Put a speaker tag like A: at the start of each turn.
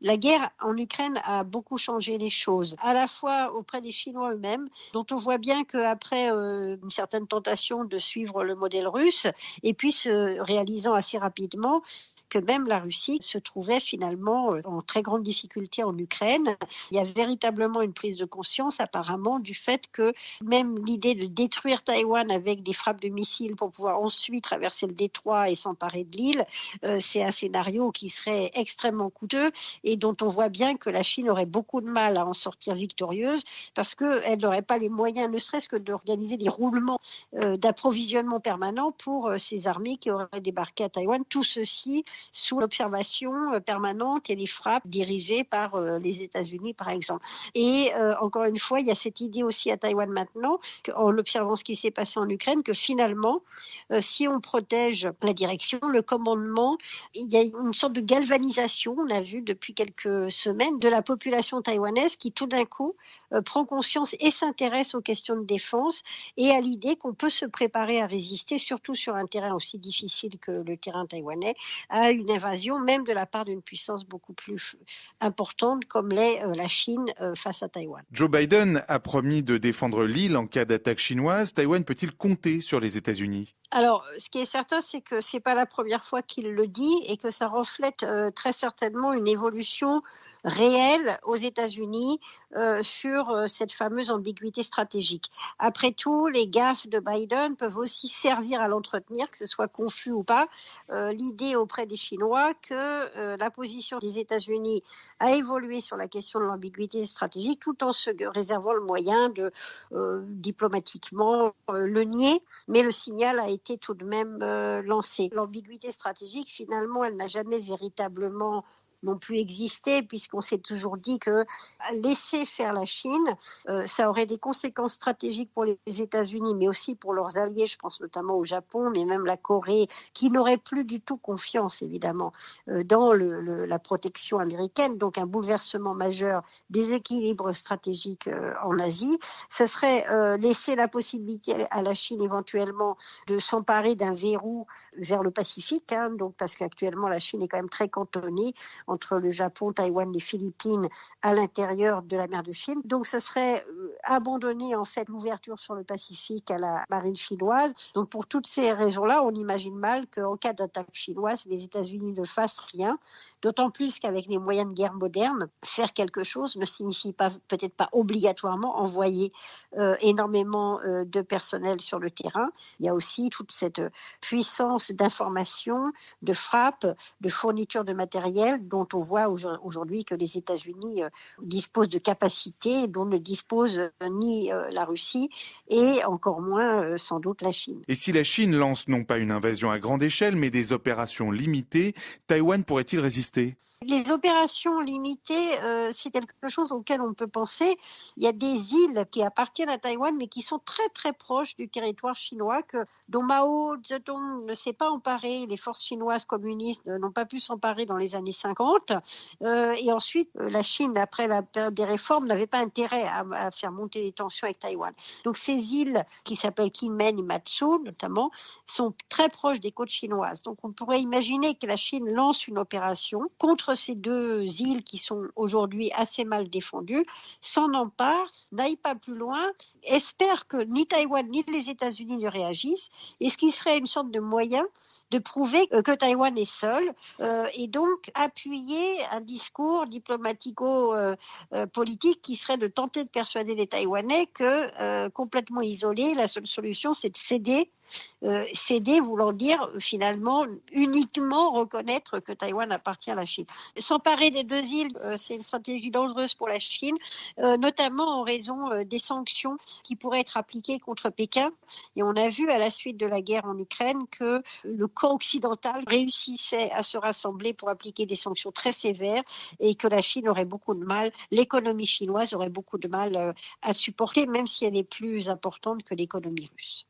A: La guerre en Ukraine a beaucoup changé les choses, à la fois auprès des Chinois eux-mêmes, dont on voit bien qu'après une certaine tentation de suivre le modèle russe, et puis se réalisant assez rapidement que même la Russie se trouvait finalement en très grande difficulté en Ukraine. Il y a véritablement une prise de conscience apparemment du fait que même l'idée de détruire Taïwan avec des frappes de missiles pour pouvoir ensuite traverser le détroit et s'emparer de l'île, c'est un scénario qui serait extrêmement coûteux et dont on voit bien que la Chine aurait beaucoup de mal à en sortir victorieuse parce qu'elle n'aurait pas les moyens, ne serait-ce que d'organiser des roulements d'approvisionnement permanent pour ces armées qui auraient débarqué à Taïwan. Tout ceci sous l'observation permanente et les frappes dirigées par les États-Unis, par exemple. Et encore une fois, il y a cette idée aussi à Taïwan maintenant, en observant ce qui s'est passé en Ukraine, que finalement, si on protège la direction, le commandement, il y a une sorte de galvanisation, on a vu depuis quelques semaines, de la population taïwanaise qui tout d'un coup prend conscience et s'intéresse aux questions de défense et à l'idée qu'on peut se préparer à résister, surtout sur un terrain aussi difficile que le terrain taïwanais, à une invasion, même de la part d'une puissance beaucoup plus importante comme l'est la Chine face à Taïwan.
B: Joe Biden a promis de défendre l'île en cas d'attaque chinoise. Taïwan peut-il compter sur les États-Unis ?
A: Alors, ce qui est certain, c'est que c'est pas la première fois qu'il le dit et que ça reflète très certainement une évolution réelle aux États-Unis sur cette fameuse ambiguïté stratégique. Après tout, les gaffes de Biden peuvent aussi servir à l'entretenir, que ce soit confus ou pas. L'idée auprès des Chinois que la position des États-Unis a évolué sur la question de l'ambiguïté stratégique tout en se réservant le moyen de diplomatiquement le nier, mais le signal a été tout de même lancé. L'ambiguïté stratégique, finalement, elle n'a jamais véritablement non plus existé, puisqu'on s'est toujours dit que laisser faire la Chine, ça aurait des conséquences stratégiques pour les États-Unis, mais aussi pour leurs alliés, je pense notamment au Japon, mais même la Corée, qui n'aurait plus du tout confiance, évidemment, dans la protection américaine, donc un bouleversement majeur des équilibres stratégiques en Asie. Ça serait laisser la possibilité à la Chine éventuellement de s'emparer d'un verrou vers le Pacifique, donc parce qu'actuellement la Chine est quand même très cantonnée entre le Japon, Taïwan, les Philippines à l'intérieur de la mer de Chine. Donc ce serait abandonner en fait l'ouverture sur le Pacifique à la marine chinoise. Donc pour toutes ces raisons-là, on imagine mal qu'en cas d'attaque chinoise, les États-Unis ne fassent rien. D'autant plus qu'avec les moyens de guerre modernes, faire quelque chose ne signifie pas, peut-être pas obligatoirement envoyer énormément de personnel sur le terrain. Il y a aussi toute cette puissance d'information, de frappe, de fourniture de matériel dont on voit aujourd'hui que les États-Unis disposent de capacités dont ne dispose ni la Russie et encore moins sans doute la Chine.
B: Et si la Chine lance non pas une invasion à grande échelle, mais des opérations limitées, Taïwan pourrait-il résister ?
A: Les opérations limitées, c'est quelque chose auquel on peut penser. Il y a des îles qui appartiennent à Taïwan, mais qui sont très très proches du territoire chinois, dont Mao Zedong ne s'est pas emparé. Les forces chinoises communistes n'ont pas pu s'emparer dans les années 50. Et ensuite, la Chine, après la période des réformes, n'avait pas intérêt à faire monter les tensions avec Taïwan. Donc ces îles, qui s'appellent Kinmen et Matsu notamment, sont très proches des côtes chinoises. Donc on pourrait imaginer que la Chine lance une opération contre ces deux îles qui sont aujourd'hui assez mal défendues, s'en empare, n'aille pas plus loin, espère que ni Taïwan ni les États-Unis ne réagissent, et ce qui serait une sorte de moyen de prouver que Taïwan est seul, et donc appuyer un discours diplomatico-politique qui serait de tenter de persuader les Taïwanais que complètement isolés, la seule solution c'est de céder. Céder voulant dire finalement uniquement reconnaître que Taïwan appartient à la Chine. S'emparer des deux îles, c'est une stratégie dangereuse pour la Chine, notamment en raison des sanctions qui pourraient être appliquées contre Pékin. Et on a vu à la suite de la guerre en Ukraine que le camp occidental réussissait à se rassembler pour appliquer des sanctions très sévères et que la Chine aurait beaucoup de mal, l'économie chinoise aurait beaucoup de mal à supporter, même si elle est plus importante que l'économie russe.